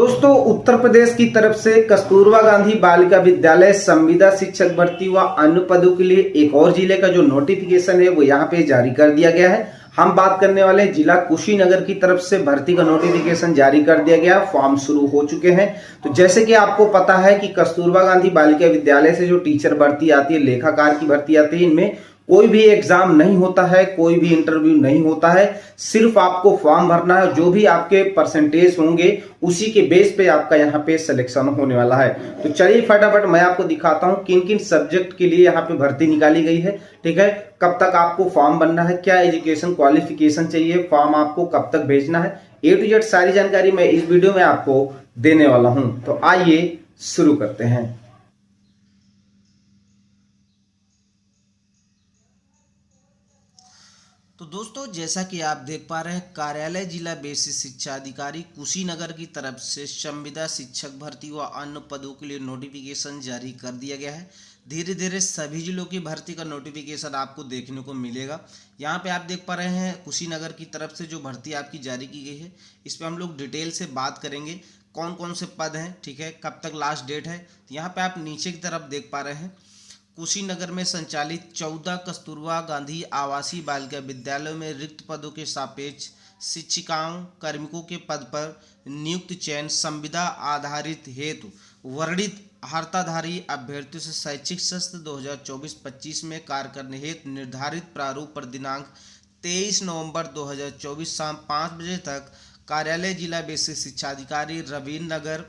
दोस्तों, उत्तर प्रदेश की तरफ से कस्तूरबा गांधी बालिका विद्यालय संविदा शिक्षक भर्ती व अन्य पदों के लिए एक और जिले का जो नोटिफिकेशन है वो यहाँ पे जारी कर दिया गया है। हम बात करने वाले हैं जिला कुशीनगर की तरफ से भर्ती का नोटिफिकेशन जारी कर दिया गया, फॉर्म शुरू हो चुके हैं। तो जैसे कि आपको पता है कि कस्तूरबा गांधी बालिका विद्यालय से जो टीचर भर्ती आती है, लेखाकार की भर्ती आती है, इनमें कोई भी एग्जाम नहीं होता है, कोई भी इंटरव्यू नहीं होता है। सिर्फ आपको फॉर्म भरना है, जो भी आपके परसेंटेज होंगे उसी के बेस पे आपका यहाँ पे सिलेक्शन होने वाला है। तो चलिए फटाफट मैं आपको दिखाता हूँ किन किन सब्जेक्ट के लिए यहाँ पे भर्ती निकाली गई है। ठीक है, कब तक आपको फॉर्म भरना है, क्या एजुकेशन क्वालिफिकेशन चाहिए, फॉर्म आपको कब तक भेजना है, A to Z सारी जानकारी मैं इस वीडियो में आपको देने वाला हूं। तो आइए शुरू करते हैं। तो दोस्तों, जैसा कि आप देख पा रहे हैं, कार्यालय जिला बेसिक शिक्षा अधिकारी कुशीनगर की तरफ से संविदा शिक्षक भर्ती व अन्य पदों के लिए नोटिफिकेशन जारी कर दिया गया है। धीरे धीरे सभी जिलों की भर्ती का नोटिफिकेशन आपको देखने को मिलेगा। यहाँ पे आप देख पा रहे हैं कुशीनगर की तरफ से जो भर्ती आपकी जारी की गई है, इस पर हम लोग डिटेल से बात करेंगे कौन कौन से पद हैं, ठीक है, कब तक लास्ट डेट है। तो यहाँ पे आप नीचे की तरफ देख पा रहे हैं, कुशीनगर में संचालित 14 कस्तूरबा गांधी आवासीय बालिका विद्यालयों में रिक्त पदों के सापेक्ष शिक्षिकाओं कार्मिकों के पद पर नियुक्त चयन संविदा आधारित हेतु वर्णित अर्हताधारी अभ्यर्थियों से शैक्षिक सत्र 2024-25 में कार्य करने हेतु निर्धारित प्रारूप पर दिनांक 23 नवंबर 2024 शाम 5 बजे तक कार्यालय जिला बेसिक शिक्षा अधिकारी रवीन्द्र नगर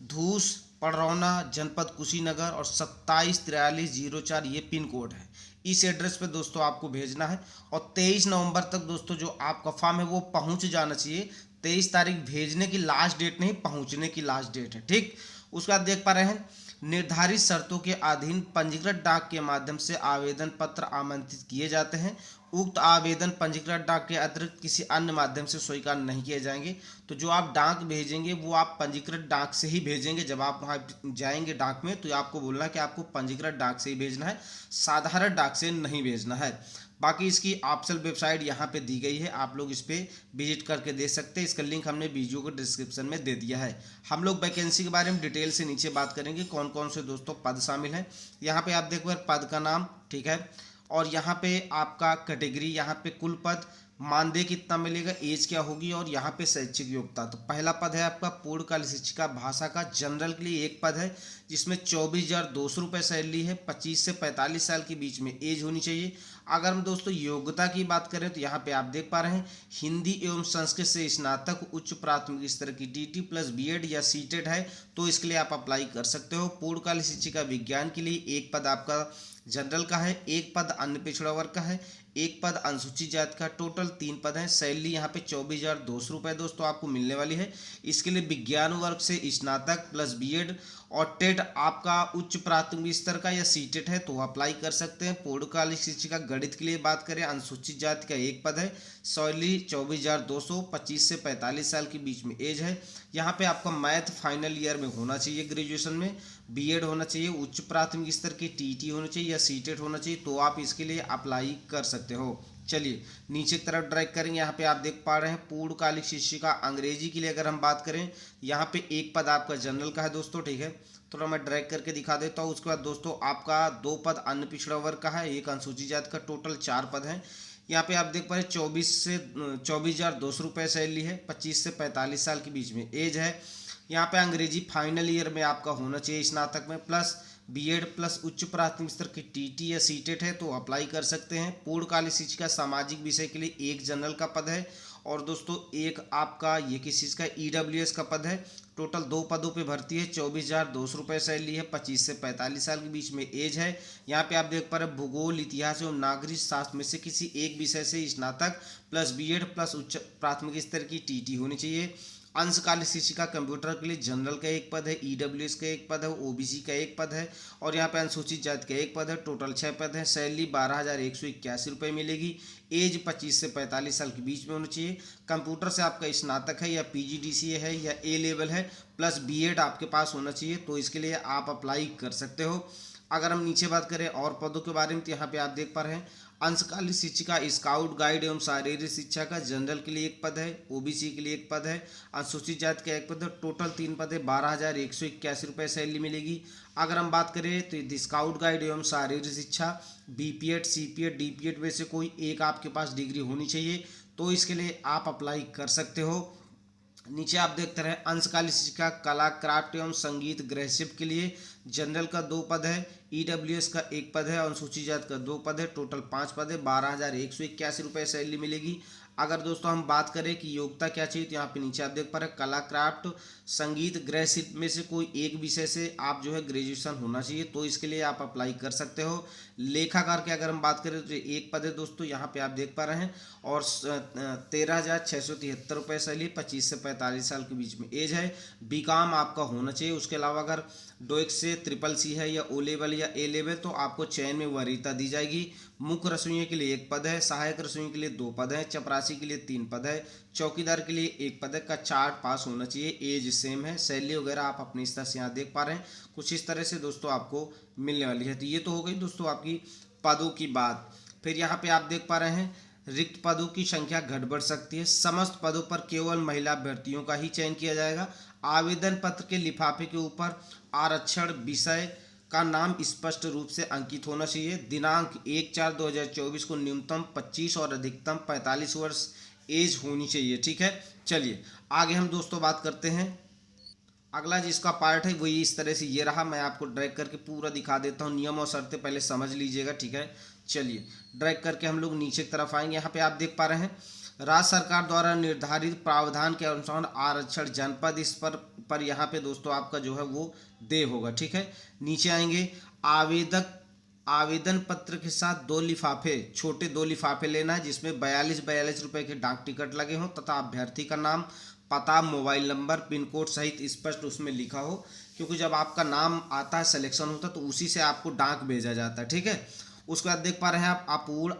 धूस पड़रौना जनपद कुशीनगर और 274304 ये पिन कोड है। इस एड्रेस पे दोस्तों आपको भेजना है और 23 नवंबर तक दोस्तों जो आपका फॉर्म है वो पहुंच जाना चाहिए। 23 तारीख भेजने की लास्ट डेट नहीं, पहुंचने की लास्ट डेट है। ठीक, उसके बाद देख पा रहे हैं, निर्धारित शर्तों के अधीन पंजीकृत डाक के माध्यम से आवेदन पत्र आमंत्रित किए जाते हैं। उक्त आवेदन पंजीकृत डाक के अतिरिक्त किसी अन्य माध्यम से स्वीकार नहीं किए जाएंगे। तो जो आप डाक भेजेंगे वो आप पंजीकृत डाक से ही भेजेंगे। जब आप वहाँ जाएंगे डाक में तो आपको बोलना है कि आपको पंजीकृत डाक से ही भेजना है, साधारण डाक से नहीं भेजना है। बाकी इसकी ऑफिशियल वेबसाइट यहाँ पे दी गई है, आप लोग इस पर विजिट करके देख सकते हैं। इसका लिंक हमने वीडियो को डिस्क्रिप्शन में दे दिया है। हम लोग वैकेंसी के बारे में डिटेल से नीचे बात करेंगे, कौन कौन से दोस्तों पद शामिल हैं। यहाँ पे आप देखो पद का नाम, ठीक है, और यहाँ पे आपका कैटेगरी, यहाँ पे कुल पद, मानदेय कितना मिलेगा, एज क्या होगी और यहाँ पे शैक्षिक योग्यता। तो पहला पद है आपका पूर्णकालिक शिक्षिका भाषा का, जनरल के लिए एक पद है जिसमें 24,200 रुपये सैलरी है। 25 से 45 साल के बीच में एज होनी चाहिए। अगर हम दोस्तों योग्यता की बात करें तो यहाँ पे आप देख पा रहे हैं, हिंदी एवं संस्कृत से स्नातक उच्च प्राथमिक स्तर की DT प्लस BEd या CTET है तो इसके लिए आप अप्लाई कर सकते हो। पूर्णकालिक शिक्षिका विज्ञान के लिए एक पद आपका जनरल का है, एक पद अन्य पिछड़ा वर्ग का है, एक पद अनुसूचित जाति का, टोटल 3 पद हैं। सैलरी यहाँ पे 24,200 रुपये दोस्तों आपको मिलने वाली है। इसके लिए विज्ञान वर्ग से स्नातक प्लस BEd और टेट आपका उच्च प्राथमिक स्तर का या CTET है तो अप्लाई कर सकते हैं। पूर्णकालिक शिक्षिका गणित के लिए बात करें, अनुसूचित जाति का एक पद है, सैलरी 24,200, 25 से 45 साल के बीच में एज है। यहाँ पे आपका मैथ फाइनल ईयर में होना चाहिए, ग्रेजुएशन में BEd होना चाहिए, उच्च प्राथमिक स्तर की TT होना चाहिए या CTET होना चाहिए तो आप इसके लिए अप्लाई कर सकते हो। चलिए नीचे की तरफ ड्रैग करेंगे, यहाँ पे आप देख पा रहे हैं पूर्णकालिक शिक्षिका अंग्रेजी के लिए अगर हम बात करें, यहाँ पे एक पद आपका जनरल का है दोस्तों, ठीक है। थोड़ा मैं ड्रैग करके दिखा देता हूँ। उसके बाद दोस्तों आपका 2 पद अन्य पिछड़ा वर्ग का है, एक अनुसूचित जाति का, टोटल 4 पद हैं। यहाँ पे आप देख पा रहे हैं 24,200 रुपये सैलरी है, 25 से 45 साल के बीच में एज है। यहाँ पे अंग्रेजी फाइनल ईयर में आपका होना चाहिए स्नातक में, प्लस BEd प्लस उच्च प्राथमिक स्तर की TT या CTET है तो अप्लाई कर सकते हैं। पूर्णकालिक शिक्षिका सामाजिक विषय के लिए एक जनरल का पद है और दोस्तों एक आपका ये किस चीज़ का EWS का पद है। टोटल 2 पदों पे भर्ती है, 24,200 रुपये सैलरी है, 25 से 45 साल के बीच में एज है। यहाँ पे आप देख पा रहे हैं भूगोल, इतिहास एवं नागरिक शास्त्र में से किसी एक विषय से स्नातक प्लस BEd प्लस उच्च प्राथमिक स्तर की TT होनी चाहिए। अंशकालिक शिक्षिका कंप्यूटर के लिए जनरल का एक पद है, EWS का एक पद है, OBC का एक पद है और यहाँ पे अनुसूचित जाति का एक पद है। टोटल 6 पद हैं। सैलरी 12,181 रुपये मिलेगी। एज 25 से 45 साल के बीच में होनी चाहिए। कंप्यूटर से आपका स्नातक है या PGDCA है या A लेवल है प्लस BEd आपके पास होना चाहिए तो इसके लिए आप अप्लाई कर सकते हो। अगर हम नीचे बात करें और पदों के बारे में तो यहाँ पे आप देख पा रहे हैं अंशकालीन शिक्षिका स्काउट गाइड एवं शारीरिक शिक्षा का जनरल के लिए एक पद है, ओबीसी के लिए एक पद है, अनुसूचित जाति का एक पद है। टोटल 3 पद है, 12,181 रुपये सैलरी मिलेगी। अगर हम बात करें तो स्काउट गाइड एवं शारीरिक शिक्षा बीपीएड, सीपीएड, डीपीएड में से कोई एक आपके पास डिग्री होनी चाहिए, तो इसके लिए आप अप्लाई कर सकते हो। नीचे आप देखते रहे अंशकालीन शिक्षिका कला, क्राफ्ट एवं संगीत गृहशिल्प के लिए जनरल का 2 पद है, ईडब्ल्यूएस का 1 पद है, अनुसूचित जाति का 2 पद है। टोटल 5 पद है, 12,181 रुपये सैलरी मिलेगी। अगर दोस्तों हम बात करें कि योग्यता क्या चाहिए, तो यहाँ पे नीचे आप देख पा रहे हैं कला, क्राफ्ट, संगीत, गृहशिल्प में से कोई एक विषय से आप जो है ग्रेजुएशन होना चाहिए, तो इसके लिए आप अप्लाई कर सकते हो। लेखाकार की अगर हम बात करें तो 1 पद है दोस्तों, यहाँ पे आप देख पा रहे हैं, और 13,673 रुपये सैलरी, 25 से 45 साल के बीच में एज है। बीकॉम आपका होना चाहिए। उसके अलावा अगर डोइक से CCC है या ओ लेवल या ए लेवल, तो आपको चयन में वरीयता दी जाएगी। मुख्य रसोइया के लिए 1 पद है, सहायक रसोइया के लिए 2 पद है, चपरासी के लिए 3 पद है, चौकीदार के लिए 1 पद है। कक्षा 8 पास होना चाहिए, एज सेम है। सैलरी वगैरह आप अपने इस तरह से यहाँ देख पा रहे हैं, कुछ इस तरह से दोस्तों आपको मिलने वाली है। तो ये तो हो गई दोस्तों आपकी पदों की बात। फिर यहाँ पे आप देख पा रहे हैं रिक्त पदों की संख्या घट बढ़ सकती है। समस्त पदों पर केवल महिला अभ्यर्थियों का ही चयन किया जाएगा। आवेदन पत्र के लिफाफे के ऊपर आरक्षण विषय का नाम स्पष्ट रूप से अंकित होना चाहिए। दिनांक 1/4/2024 को न्यूनतम 25 और अधिकतम 45 वर्ष एज होनी चाहिए। ठीक है, चलिए आगे हम दोस्तों बात करते हैं। अगला जिसका पार्ट है वही इस तरह से ये रहा, मैं आपको ड्रैग करके पूरा दिखा देता हूँ। नियम और शर्तें पहले समझ लीजिएगा, ठीक है। चलिए ड्रैग करके हम लोग नीचे की तरफ आएंगे। यहाँ पे आप देख पा रहे हैं राज्य सरकार द्वारा निर्धारित प्रावधान के अनुसार आरक्षण जनपद इस पर यहाँ पे दोस्तों आपका जो है वो दे होगा, ठीक है। नीचे आएंगे, आवेदन पत्र के साथ 2 लिफाफे, छोटे 2 लिफाफे लेना है, जिसमें 42 रुपये के डाक टिकट लगे हों तथा अभ्यर्थी का नाम, पता, मोबाइल नंबर, पिन कोड सहित स्पष्ट उसमें लिखा हो, क्योंकि जब आपका नाम आता है, सिलेक्शन होता है, तो उसी से आपको डाक भेजा जाता है, ठीक है। उसके बाद देख पा रहे हैं आप अपूर्ण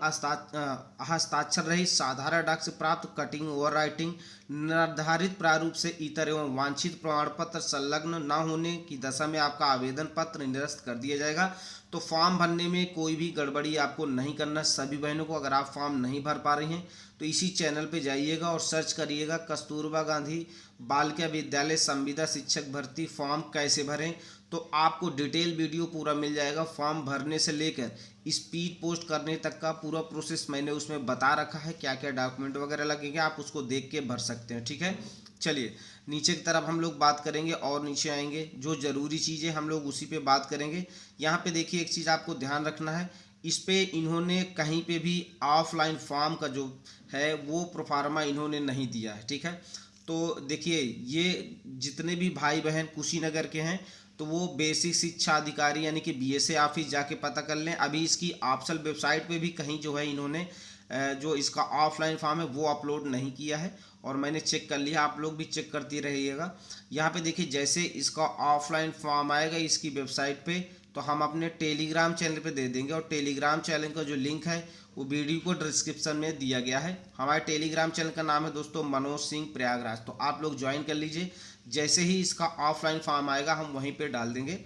हस्ताक्षर रहित साधारण डाक से प्राप्त कटिंग ओवर राइटिंग निर्धारित प्रारूप से इतर एवं वांछित प्रमाण पत्र संलग्न न होने की दशा में आपका आवेदन पत्र निरस्त कर दिया जाएगा। तो फॉर्म भरने में कोई भी गड़बड़ी आपको नहीं करना। सभी बहनों को अगर आप फॉर्म नहीं भर पा रही हैं तो इसी चैनल पे जाइएगा और सर्च करिएगा कस्तूरबा गांधी बालिका विद्यालय संविदा शिक्षक भर्ती फॉर्म कैसे भरें, तो आपको डिटेल वीडियो पूरा मिल जाएगा। फॉर्म भरने से लेकर स्पीड पोस्ट करने तक का पूरा प्रोसेस मैंने उसमें बता रखा है, क्या क्या डॉक्यूमेंट वगैरह लगेंगे, आप उसको देख के भर सकते हैं, ठीक है। चलिए नीचे की तरफ हम लोग बात करेंगे और नीचे आएंगे, जो ज़रूरी चीज़ें हम लोग उसी पे बात करेंगे। यहाँ पे देखिए एक चीज़ आपको ध्यान रखना है, इस पे इन्होंने कहीं पे भी ऑफलाइन फॉर्म का जो है वो प्रोफार्मा इन्होंने नहीं दिया है, ठीक है। तो देखिए ये जितने भी भाई बहन कुशीनगर के हैं तो वो बेसिक शिक्षा अधिकारी यानी कि बीएसए ऑफिस जाके पता कर लें। अभी इसकी ऑफिशियल वेबसाइट पे भी कहीं जो है इन्होंने जो इसका ऑफलाइन फॉर्म है वो अपलोड नहीं किया है, और मैंने चेक कर लिया, आप लोग भी चेक करते रहिएगा। यहाँ पे देखिए जैसे इसका ऑफलाइन फॉर्म आएगा इसकी वेबसाइट पे, तो हम अपने टेलीग्राम चैनल पे दे देंगे, और टेलीग्राम चैनल का जो लिंक है वो वीडियो को डिस्क्रिप्शन में दिया गया है। हमारे टेलीग्राम चैनल का नाम है दोस्तों मनोज सिंह प्रयागराज, तो आप लोग ज्वाइन कर लीजिए। जैसे ही इसका ऑफलाइन फॉर्म आएगा हम वहीं पे डाल देंगे।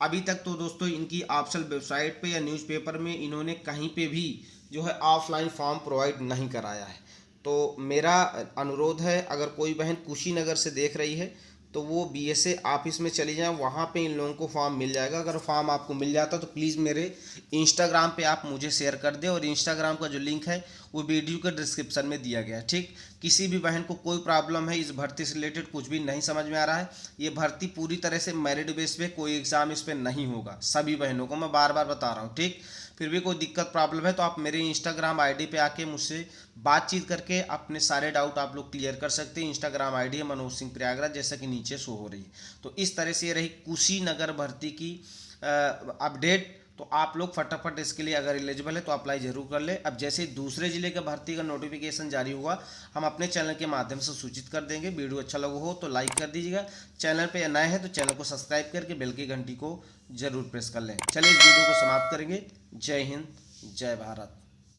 अभी तक तो दोस्तों इनकी ऑफिशियल वेबसाइट पे या न्यूज़पेपर में इन्होंने कहीं पे भी जो है ऑफलाइन फॉर्म प्रोवाइड नहीं कराया है। तो मेरा अनुरोध है, अगर कोई बहन कुशीनगर से देख रही है तो वो बीएसए ऑफिस में चली जाएं, वहाँ पे इन लोगों को फॉर्म मिल जाएगा। अगर फॉर्म आपको मिल जाता तो प्लीज़ मेरे इंस्टाग्राम पे आप मुझे शेयर कर दें, और इंस्टाग्राम का जो लिंक है वो वीडियो के डिस्क्रिप्शन में दिया गया है, ठीक। किसी भी बहन को कोई प्रॉब्लम है, इस भर्ती से रिलेटेड कुछ भी नहीं समझ में आ रहा है, ये भर्ती पूरी तरह से मेरिट बेस पे, कोई एग्ज़ाम इस पर नहीं होगा। सभी बहनों को मैं बार बार बता रहा हूँ, ठीक। फिर भी कोई दिक्कत प्रॉब्लम है तो आप मेरे इंस्टाग्राम आईडी पे आके मुझसे बातचीत करके अपने सारे डाउट आप लोग क्लियर कर सकते हैं। इंस्टाग्राम आईडी है मनोज सिंह प्रयागराज, जैसा कि नीचे शो हो रही है। तो इस तरह से ये रही कुशीनगर भर्ती की अपडेट। तो आप लोग फटाफट इसके लिए अगर एलिजिबल है तो अप्लाई जरूर कर ले। अब जैसे दूसरे जिले के भर्ती का नोटिफिकेशन जारी हुआ हम अपने चैनल के माध्यम से सूचित कर देंगे। वीडियो अच्छा लगा हो तो लाइक कर दीजिएगा, चैनल पे नए हैं तो चैनल को सब्सक्राइब करके बेल की घंटी को जरूर प्रेस कर लें। चलिए इस वीडियो को समाप्त करेंगे। जय हिंद, जय भारत।